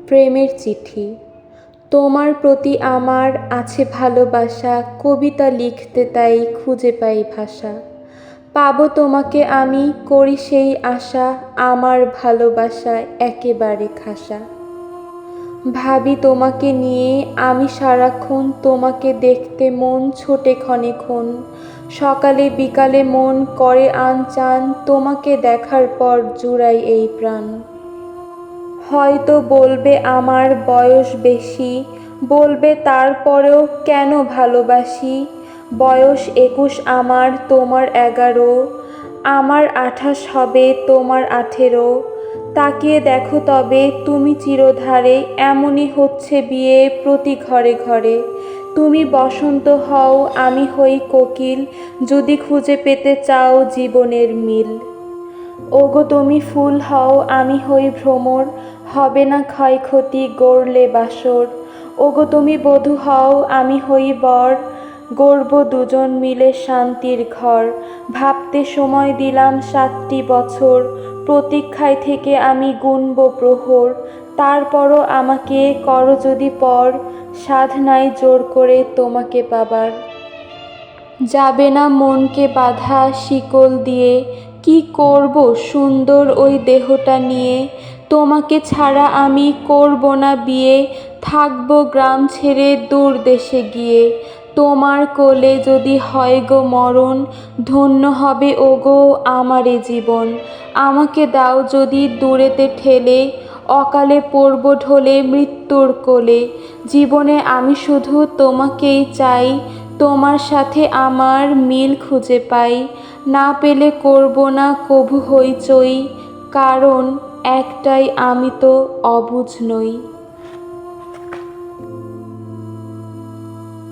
প্রেমের চিঠি। তোমার প্রতি আমার আছে ভালোবাসা, কবিতা লিখতে তাই খুঁজে পাই ভাষা। পাবো তোমাকে আমি, করি সেই আশা, আমার ভালোবাসা একেবারে খাসা। ভাবি তোমাকে নিয়ে আমি সারাক্ষণ, তোমাকে দেখতে মন ছোটে ক্ষণে ক্ষণ। সকালে বিকালে মন করে আনচান, তোমাকে দেখার পর জুড়াই এই প্রাণ। হয়তো বলবে আমার বয়স বেশি, বলবে তারপরেও কেন ভালোবাসি। বয়স 21 আমার, তোমার 11, আমার 28 হবে, তোমার 18। তাকিয়ে দেখো তবে তুমি চিরধারে, এমনই হচ্ছে বিয়ে প্রতি ঘরে ঘরে। তুমি বসন্ত হও, আমি হই কোকিল, যদি খুঁজে পেতে চাও জীবনের মিল। ওগো তুমি ফুল হও, আমি হই ভ্রমর, হবে না ক্ষয়ক্ষতি গড়লে বাসর। ওগো তুমি বধূ হও, আমি হই বর, গড়ব দুজন মিলে শান্তির ঘর। ভাবতে সময় দিলাম 7টি বছর, প্রতীক্ষায় থেকে আমি গুনব প্রহর। তারপরও আমাকে করো যদি পর, সাধ নাই জোর করে তোমাকে পাবার। যাবে না মনকে বাঁধা শিকল দিয়ে, কি করব সুন্দর ওই দেহটা নিয়ে। তোমাকে ছাড়া আমি করব না বিয়ে, থাকব গ্রাম ছেড়ে দূর দেশে গিয়ে। তোমার কোলে যদি হয় গো মরণ, ধন্য হবে ওগো আমারে জীবন। আমাকে দাও যদি দূরেতে ঠেলে, অকালে পড়ব ঢলে মৃত্যুর কোলে। জীবনে আমি শুধু তোমাকেই চাই, তোমার সাথে আমার মিল খুঁজে পাই। না পেলে করব না কভু হইচই, কারণ একটাই, আমি তো অবুঝ নই।